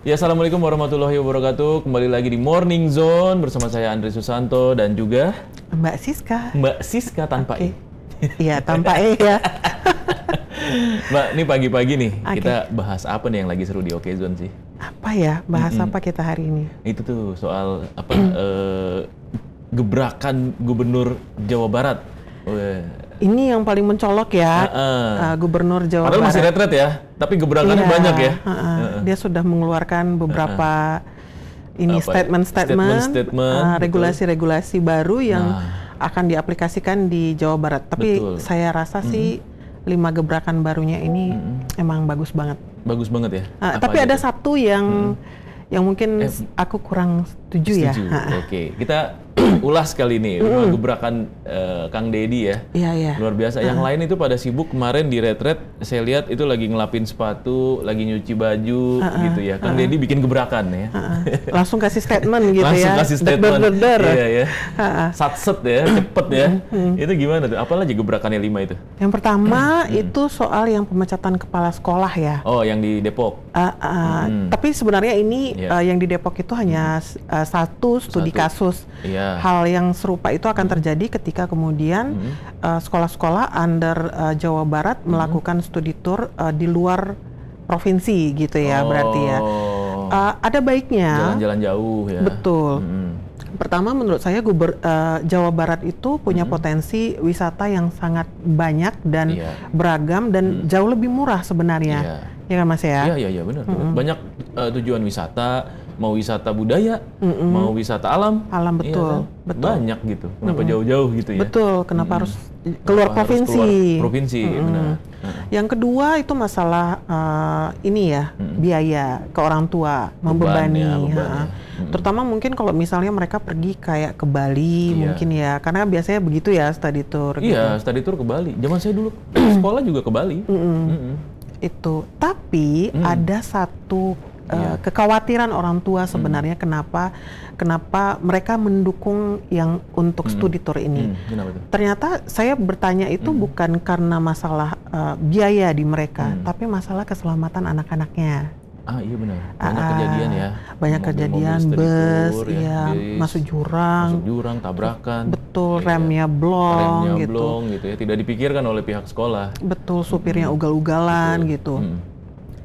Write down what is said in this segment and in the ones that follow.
Ya, assalamualaikum warahmatullahi wabarakatuh. Kembali lagi di Morning Zone bersama saya Andri Susanto dan juga Mbak Siska. Mbak Siska tanpa E. Iya, tanpa E ya. Mbak, ini pagi-pagi nih kita bahas apa nih yang lagi seru di Oke Zone sih? Apa ya? Bahas apa kita hari ini? Itu tuh soal apa gebrakan Gubernur Jawa Barat. Ini yang paling mencolok ya, Gubernur Jawa Barat. Padahal masih Barat. retret ya, tapi gebrakannya banyak ya. Dia sudah mengeluarkan beberapa statement-statement, regulasi-regulasi baru yang akan diaplikasikan di Jawa Barat. Tapi saya rasa sih 5 gebrakan barunya ini emang bagus banget. Bagus banget ya. Tapi ada satu yang mungkin aku kurang setuju ya. Oke, kita ulas kali ini gebrakan Kang Deddy ya. Iya. Luar biasa. Yang lain itu pada sibuk kemarin di retret. Saya lihat itu lagi ngelapin sepatu, lagi nyuci baju gitu ya. Kang Deddy bikin gebrakan ya. Langsung kasih statement gitu Langsung ya. kasih statement. Iya ya. Satset ya, cepet ya. Itu gimana tuh? Apalagi gebrakannya 5 itu? Yang pertama itu soal yang pemecatan kepala sekolah ya. Oh, yang di Depok. Tapi sebenarnya ini yang di Depok itu hanya satu studi kasus. Hal yang serupa itu akan terjadi ketika kemudian sekolah-sekolah under Jawa Barat melakukan studi tour di luar provinsi gitu ya, berarti ya. Ada baiknya. Jalan-jalan jauh ya. Betul. Pertama, menurut saya Jawa Barat itu punya potensi wisata yang sangat banyak dan beragam dan jauh lebih murah sebenarnya. Ya kan Mas ya? Iya benar. Banyak tujuan wisata, mau wisata budaya, mau wisata alam. Betul. Betul. Banyak gitu. Kenapa jauh-jauh gitu ya? Betul. Kenapa harus keluar provinsi? Benar. Yang kedua itu masalah ini ya, biaya ke orang tua, membebani. Terutama mungkin kalau misalnya mereka pergi kayak ke Bali mungkin ya, karena biasanya begitu ya study tour. Iya, study tour ke Bali. Zaman saya dulu sekolah juga ke Bali. Itu. Tapi ada satu kekhawatiran orang tua sebenarnya kenapa mereka mendukung yang untuk studi tour ini. Ternyata saya bertanya itu bukan karena masalah biaya di mereka, tapi masalah keselamatan anak-anaknya. Iya benar. Banyak kejadian ya. Banyak kejadian bus, masuk jurang, tabrakan. Betul, remnya blong gitu ya. Tidak dipikirkan oleh pihak sekolah. Betul, supirnya ugal-ugalan gitu.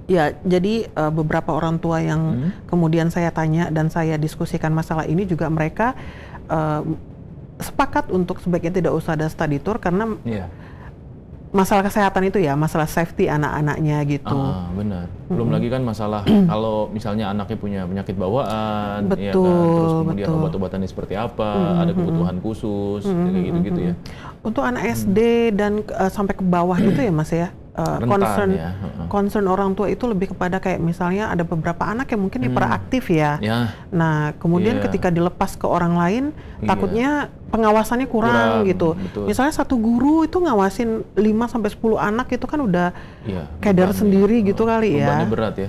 Ya, jadi beberapa orang tua yang kemudian saya tanya dan saya diskusikan masalah ini juga mereka sepakat untuk sebaiknya tidak usah ada study tour karena masalah kesehatan itu ya, masalah safety anak-anaknya gitu. Benar. Belum lagi kan masalah kalau misalnya anaknya punya penyakit bawaan, betul, ya kan? Terus kemudian obat-obatannya seperti apa, ada kebutuhan khusus, kayak gitu-gitu ya. Untuk anak SD dan sampai ke bawah gitu ya Mas ya. Concern orang tua itu lebih kepada kayak misalnya ada beberapa anak yang mungkin hiperaktif ya. Nah, kemudian ketika dilepas ke orang lain, takutnya pengawasannya kurang gitu. Betul. Misalnya satu guru itu ngawasin 5-10 anak itu kan udah keder sendiri gitu kali ya. Bebannya berat ya.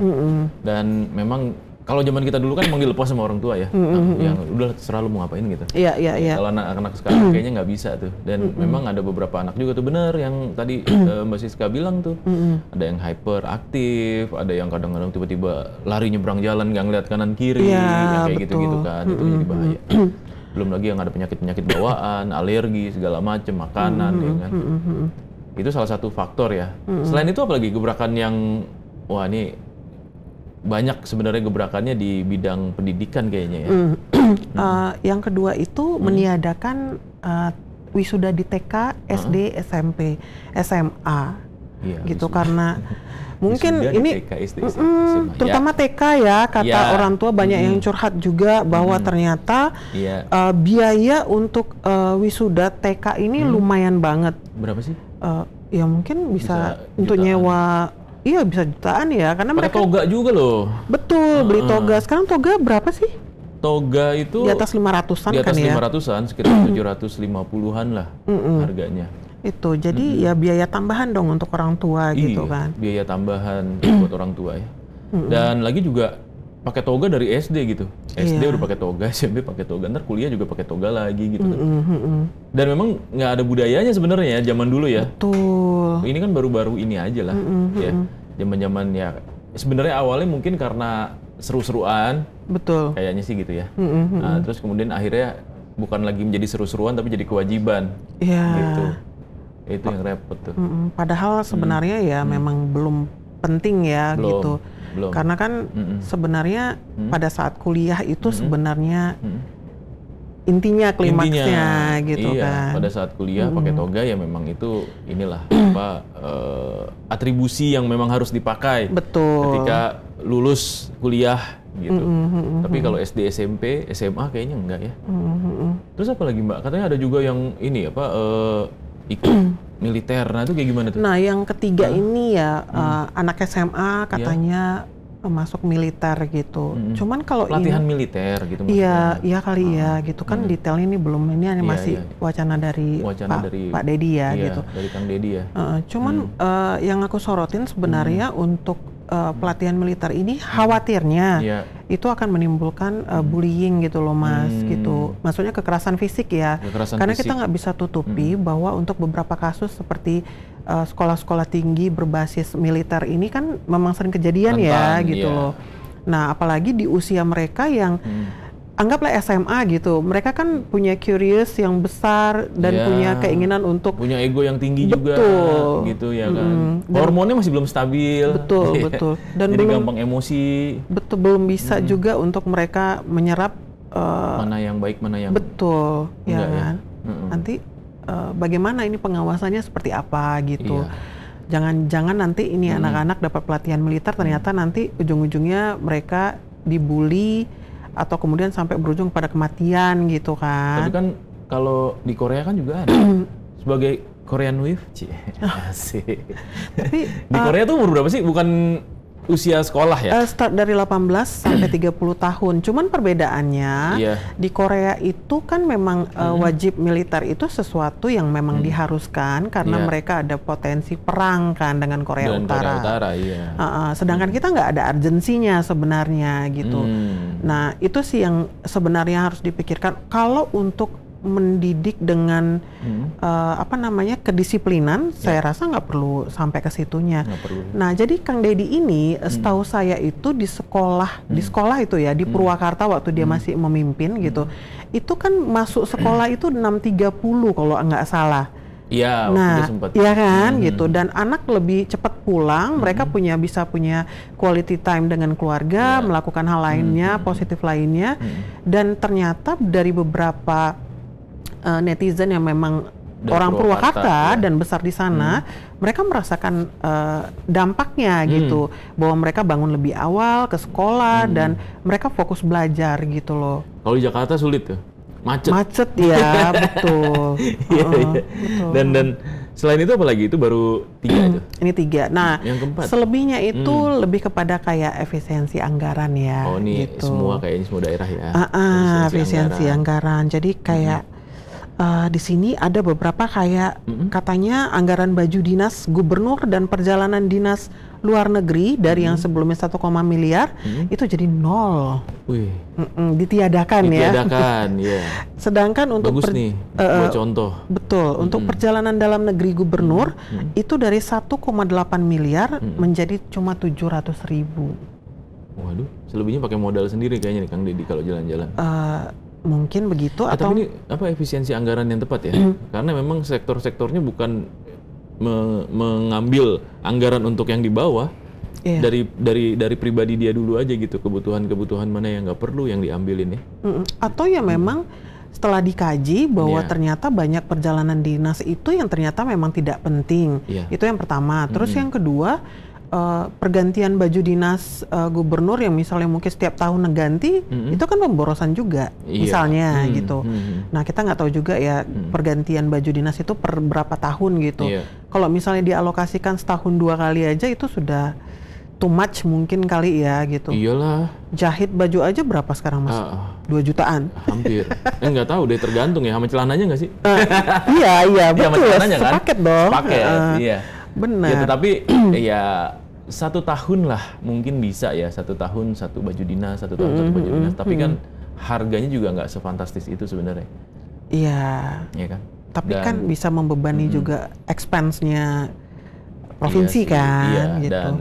Dan memang kalau zaman kita dulu kan emang dilepas sama orang tua ya, yang udah terserah lu mau ngapain gitu. Iya. Kalau anak-anak sekarang kayaknya nggak bisa tuh. Dan memang ada beberapa anak juga tuh bener yang tadi Mbak Siska bilang tuh, ada yang hyperaktif, ada yang kadang-kadang tiba-tiba lari nyebrang jalan nggak ngeliat kanan kiri, yang kayak gitu-gitu kan, itu jadi bahaya. Belum lagi yang ada penyakit-penyakit bawaan, alergi segala macam, makanan, ya kan. Itu salah satu faktor ya. Selain itu apalagi gebrakan yang ini banyak sebenarnya gebrakannya di bidang pendidikan kayaknya ya. Yang kedua itu meniadakan wisuda di TK, SD, SMP, SMA, gitu karena mungkin ini TK, SD, SMA. Terutama TK ya, kata orang tua banyak yang curhat juga bahwa ternyata biaya untuk wisuda TK ini lumayan banget. Berapa sih? Ya mungkin bisa untuk nyewa. Iya bisa jutaan ya, karena mereka toga juga loh. Betul, beli toga. Sekarang toga berapa sih? Toga itu di atas 500-an kan ya? Di atas 500-an, sekitar 750-an lah harganya. Itu, jadi ya biaya tambahan dong untuk orang tua gitu kan. Biaya tambahan buat orang tua ya. Dan lagi juga pakai toga dari SD gitu. SD udah pakai toga, SMP pakai toga, ntar kuliah juga pakai toga lagi gitu kan. Dan memang nggak ada budayanya sebenarnya ya zaman dulu ya. Betul. Ini kan baru-baru ini aja lah ya. Zaman-zaman ya sebenarnya awalnya mungkin karena seru-seruan. Betul. Kayaknya sih gitu ya. Nah, terus kemudian akhirnya bukan lagi menjadi seru-seruan tapi jadi kewajiban. Iya. Gitu. Itu yang repot tuh. Padahal sebenarnya ya memang belum penting ya gitu. Belum. Karena kan sebenarnya pada saat kuliah itu sebenarnya intinya klimaksnya gitu kan. Pada saat kuliah pakai toga ya memang itu inilah atribusi yang memang harus dipakai. Betul. Ketika lulus kuliah gitu. Tapi kalau SD, SMP, SMA kayaknya enggak ya. Terus apa lagi Mbak? Katanya ada juga yang ini ikut militer. Nah itu kayak gimana tuh? Nah yang ketiga ini ya anak SMA katanya masuk militer gitu. Cuman kalau pelatihan militer gitu maksudnya. Iya kali ya gitu kan detailnya ini belum ini masih wacana dari Pak Dedi ya gitu. Dari Kang Dedi ya. Cuman yang aku sorotin sebenarnya untuk pelatihan militer ini khawatirnya itu akan menimbulkan bullying gitu loh Mas gitu. Maksudnya kekerasan fisik ya. Karena kita nggak bisa tutupi bahwa untuk beberapa kasus seperti sekolah-sekolah tinggi berbasis militer ini kan memang sering kejadian gitu loh. Nah apalagi di usia mereka yang anggaplah SMA gitu, mereka kan punya curious yang besar dan punya keinginan untuk punya ego yang tinggi juga gitu ya kan. Hormonnya masih belum stabil. Betul. Dan jadi gampang emosi. Betul, belum bisa juga untuk mereka menyerap mana yang baik, mana yang ya kan. Nanti bagaimana ini pengawasannya seperti apa gitu. Jangan-jangan nanti ini anak-anak dapat pelatihan militer ternyata nanti ujung-ujungnya mereka dibully atau kemudian sampai berujung pada kematian gitu kan. Tapi kan kalau di Korea kan juga ada sebagai Korean Wave, asik. Tapi di Korea tuh umur berapa sih? Bukan usia sekolah ya? Start dari 18 sampai 30 tahun. Cuman perbedaannya di Korea itu kan memang wajib militer itu sesuatu yang memang diharuskan karena mereka ada potensi perang kan dengan Korea Utara. Sedangkan kita nggak ada urgensinya sebenarnya gitu. Nah itu sih yang sebenarnya harus dipikirkan. Kalau untuk mendidik dengan kedisiplinan, saya rasa nggak perlu sampai ke situnya. Nah, jadi Kang Dedi ini setahu saya itu di sekolah itu ya di Purwakarta waktu dia masih memimpin gitu, itu kan masuk sekolah itu 6.30 kalau nggak salah. Iya, nah, iya kan gitu. Dan anak lebih cepat pulang, mereka bisa punya quality time dengan keluarga, melakukan hal lainnya, positif lainnya, dan ternyata dari beberapa netizen yang memang orang Purwakarta dan besar di sana, mereka merasakan dampaknya gitu, bahwa mereka bangun lebih awal ke sekolah dan mereka fokus belajar gitu loh. Kalau di Jakarta sulit tuh, macet ya, betul. Betul. Dan selain itu apa lagi? Itu baru 3 itu. Ini 3. Nah, yang keempat, selebihnya itu lebih kepada kayak efisiensi anggaran ya. Oh ini gitu. Kayaknya semua daerah ya. Efisiensi anggaran. Jadi kayak di sini ada beberapa kayak katanya anggaran baju dinas gubernur dan perjalanan dinas luar negeri dari yang sebelumnya 1, miliar itu jadi 0. Ditiadakan ya. Sedangkan untuk bagus nih buat contoh. Betul. Untuk perjalanan dalam negeri gubernur itu dari 1,8 miliar menjadi cuma 700.000. Waduh, selebihnya pakai modal sendiri kayaknya nih Kang Dedi kalau jalan-jalan. Mungkin begitu atau tapi ini efisiensi anggaran yang tepat ya? Karena memang sektor-sektornya bukan mengambil anggaran untuk yang di bawah, dari pribadi dia dulu aja gitu, kebutuhan mana yang nggak perlu yang diambilin ya. Atau ya memang setelah dikaji bahwa ternyata banyak perjalanan dinas itu yang ternyata memang tidak penting. Itu yang pertama. Terus yang kedua, pergantian baju dinas gubernur yang misalnya mungkin setiap tahun ganti, itu kan pemborosan juga, misalnya gitu. Nah kita nggak tahu juga ya pergantian baju dinas itu per berapa tahun gitu. Kalau misalnya dialokasikan setahun 2 kali aja itu sudah too much mungkin kali ya gitu. Iyalah. Jahit baju aja berapa sekarang Mas? 2 jutaan. Hampir. Nggak tahu deh, tergantung ya sama celananya nggak sih? Iya betul. Sepaket kan? Dong. Sepaket, iya. Benar. Ya tetapi ya 1 tahun lah mungkin bisa ya, 1 tahun 1 baju dinas, 1 tahun 1 baju dinas. Tapi kan harganya juga nggak sefantastis itu sebenarnya. Iya. Iya kan. Tapi kan bisa membebani juga expense-nya provinsi kan. Iya. Gitu. Dan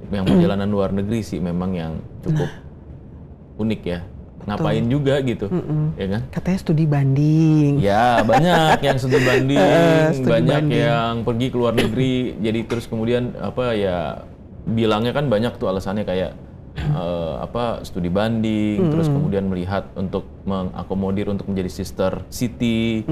yang perjalanan luar negeri sih memang yang cukup unik ya. Ngapain juga gitu, ya kan? Katanya studi banding. Ya, banyak yang studi banding, banyak yang pergi ke luar negeri. Jadi terus kemudian bilangnya kan banyak tuh alasannya kayak studi banding, terus kemudian melihat untuk mengakomodir untuk menjadi sister city,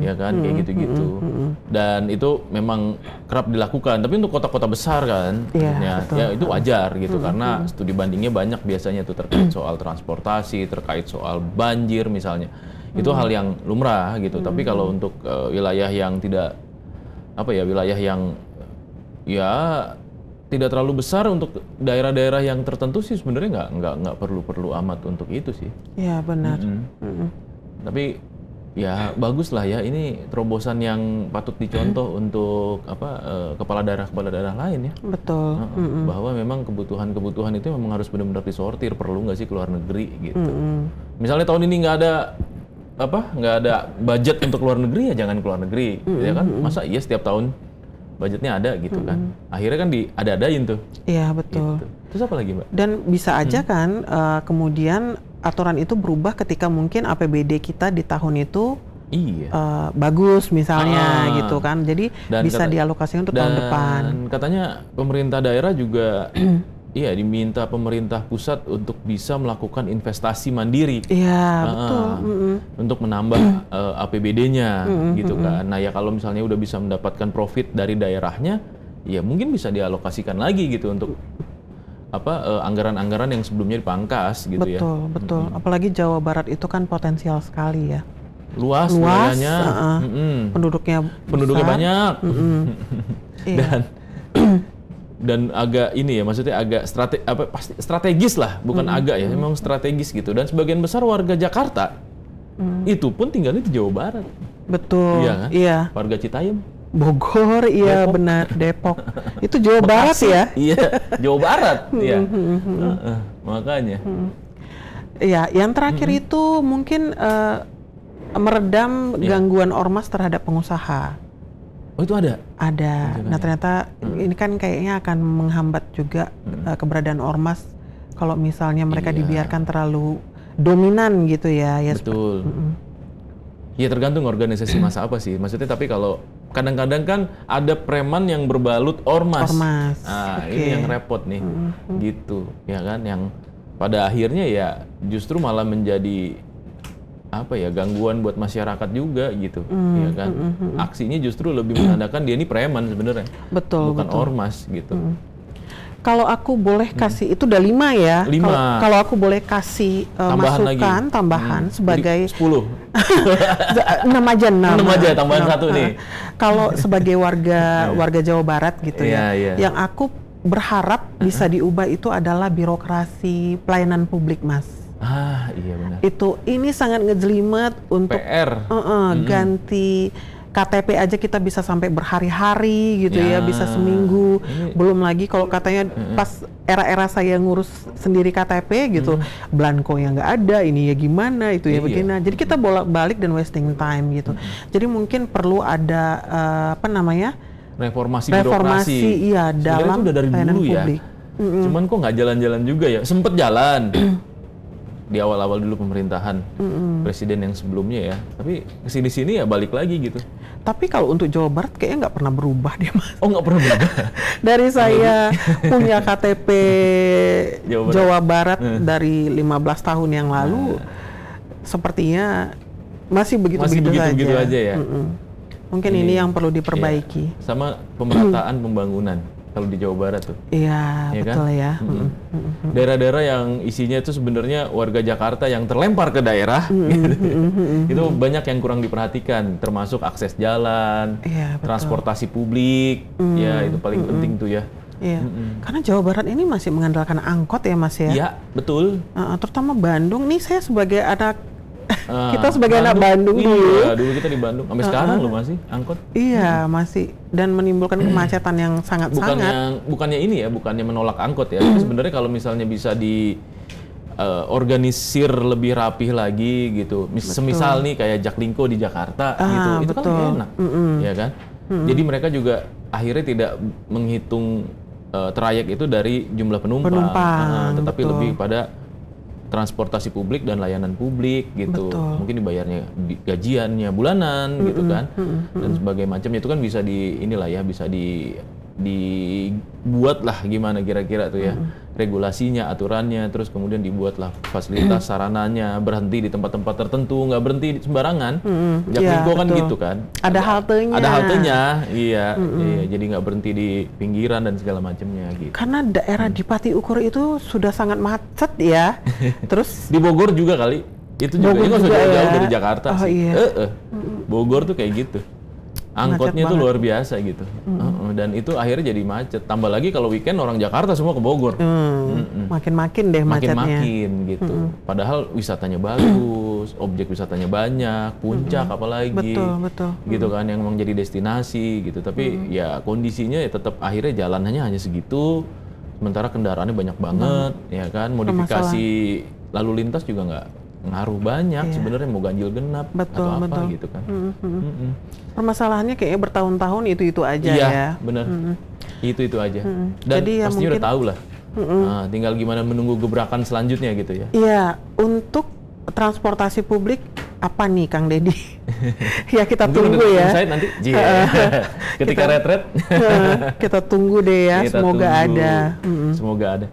ya kan, kayak gitu-gitu. Dan itu memang kerap dilakukan. Tapi untuk kota-kota besar kan, ya itu wajar gitu, karena studi bandingnya banyak biasanya tuh terkait soal transportasi, terkait soal banjir misalnya. Itu hal yang lumrah gitu. Tapi kalau untuk wilayah yang tidak wilayah yang tidak terlalu besar, untuk daerah-daerah yang tertentu sih sebenarnya nggak perlu amat untuk itu sih. Iya benar. Tapi ya bagus lah ya, ini terobosan yang patut dicontoh untuk kepala daerah lain ya. Betul. Bahwa memang kebutuhan itu memang harus benar-benar disortir, perlu nggak sih ke luar negeri gitu. Misalnya tahun ini nggak ada budget untuk luar negeri, ya jangan ke luar negeri, ya kan? Masa iya setiap tahun budgetnya ada gitu kan. Akhirnya kan ada-adain tuh. Iya, betul. Gitu. Terus apa lagi, Mbak? Dan bisa aja kan kemudian aturan itu berubah ketika mungkin APBD kita di tahun itu bagus misalnya gitu kan. Jadi bisa dialokasikan untuk tahun depan. Dan katanya pemerintah daerah juga diminta pemerintah pusat untuk bisa melakukan investasi mandiri. Iya, betul. Untuk menambah APBD-nya gitu kan. Nah, ya kalau misalnya udah bisa mendapatkan profit dari daerahnya, ya mungkin bisa dialokasikan lagi gitu untuk anggaran-anggaran yang sebelumnya dipangkas gitu ya. Betul. Apalagi Jawa Barat itu kan potensial sekali ya. Luas wilayahnya. Penduduknya banyak. Dan agak maksudnya agak strategis lah, bukan agak ya, memang strategis gitu. Dan sebagian besar warga Jakarta itu pun tinggalnya di Jawa Barat. Betul. Iya kan? Iya. Warga Citayam. Bogor, iya Depok. Benar, Depok. Itu Jawa Barat ya? Iya, Jawa Barat. Iya. Makanya. Iya, yang terakhir itu mungkin meredam gangguan ormas terhadap pengusaha. Oh, itu ada? Ada. Nah, ternyata ini kan kayaknya akan menghambat juga keberadaan ormas kalau misalnya mereka dibiarkan terlalu dominan gitu ya. Betul. Ya tergantung organisasi massa apa sih. Maksudnya tapi kalau kadang-kadang kan ada preman yang berbalut ormas. Nah, ini yang repot nih. Gitu, ya kan, yang pada akhirnya ya justru malah menjadi gangguan buat masyarakat juga gitu, ya kan. Aksinya justru lebih menandakan dia ini preman sebenarnya. Betul. Bukan ormas gitu. Kalau aku boleh kasih, itu udah 5 ya. 5. Kalau aku boleh kasih masukan tambahan sebagai 10. 6 aja, 6 aja, tambahan 1 nih. Kalau sebagai warga Jawa Barat gitu yang aku berharap bisa diubah itu adalah birokrasi pelayanan publik, Mas. Iya benar. Ini sangat ngejelimet untuk PR. Ganti KTP aja kita bisa sampai berhari-hari gitu ya, bisa seminggu. Belum lagi kalau katanya pas era-era saya ngurus sendiri KTP gitu, blanko yang nggak ada, ini ya gimana, itu ya begini. Jadi kita bolak-balik dan wasting time gitu. Jadi mungkin perlu ada reformasi birokrasi. Iya, dalam itu udah dari dulu publik. Cuman kok nggak jalan-jalan juga ya? Sempet jalan. Di awal-awal dulu pemerintahan presiden yang sebelumnya ya, tapi kesini-sini ya balik lagi gitu. Tapi kalau untuk Jawa Barat kayaknya nggak pernah berubah deh, Mas. Oh, nggak pernah berubah? Dari saya punya KTP Jawa Barat dari 15 tahun yang lalu, sepertinya masih begitu-begitu aja ya. Mungkin ini yang perlu diperbaiki. Sama pemerataan pembangunan. Kalau di Jawa Barat tuh. Iya, betul kan? Ya. Daerah-daerah yang isinya itu sebenarnya warga Jakarta yang terlempar ke daerah, itu banyak yang kurang diperhatikan, termasuk akses jalan, transportasi publik, ya itu paling penting tuh ya. Iya, karena Jawa Barat ini masih mengandalkan angkot ya, Mas ya. Iya, betul. Terutama Bandung nih, saya sebagai anak kita sebagai anak Bandung dulu kita di Bandung sampai sekarang loh masih angkot. Iya, masih, dan menimbulkan kemacetan yang sangat-sangat. Bukannya menolak angkot ya. Sebenarnya kalau misalnya bisa di organisir lebih rapih lagi gitu. Semisal nih kayak Jaklingko di Jakarta gitu. Itu kan lebih enak. Ya kan? Jadi mereka juga akhirnya tidak menghitung trayek itu dari jumlah penumpang. Tetapi lebih pada transportasi publik dan layanan publik gitu. Betul. Mungkin dibayarnya gajiannya bulanan gitu kan. Dan sebagainya macamnya itu kan bisa bisa dibuat lah gimana kira-kira tuh ya. Regulasinya, aturannya, terus kemudian dibuatlah fasilitas sarananya, berhenti di tempat-tempat tertentu, nggak berhenti sembarangan. Jaklingko kan gitu kan. Ada haltenya. Ada haltenya, iya. Jadi nggak berhenti di pinggiran dan segala macamnya gitu. Karena daerah di Pati Ukur itu sudah sangat macet ya. Terus di Bogor juga kali. Itu juga, ini nggak usah jauh dari Jakarta sih. Iya. Bogor tuh kayak gitu. Angkotnya tuh luar biasa gitu. Dan itu akhirnya jadi macet. Tambah lagi kalau weekend orang Jakarta semua ke Bogor. Makin-makin deh macetnya. Makin-makin gitu. Padahal wisatanya bagus, objek wisatanya banyak, puncak apalagi. Betul. Gitu kan, yang memang jadi destinasi gitu. Tapi ya kondisinya ya tetap akhirnya jalanannya hanya segitu. Sementara kendaraannya banyak banget, ya kan. Modifikasi lalu lintas juga nggak ngaruh banyak sebenarnya, mau ganjil genap atau apa gitu kan. Permasalahannya kayaknya bertahun-tahun itu aja ya. Iya, benar. Itu aja. Dan jadi ya pasti mungkin, udah tahu lah. Nah, tinggal gimana menunggu gebrakan selanjutnya gitu ya. Iya, untuk transportasi publik apa nih Kang Deddy? Ya kita tunggu ya. Nanti, ketika retret. Kita tunggu deh ya, semoga ada. Semoga ada.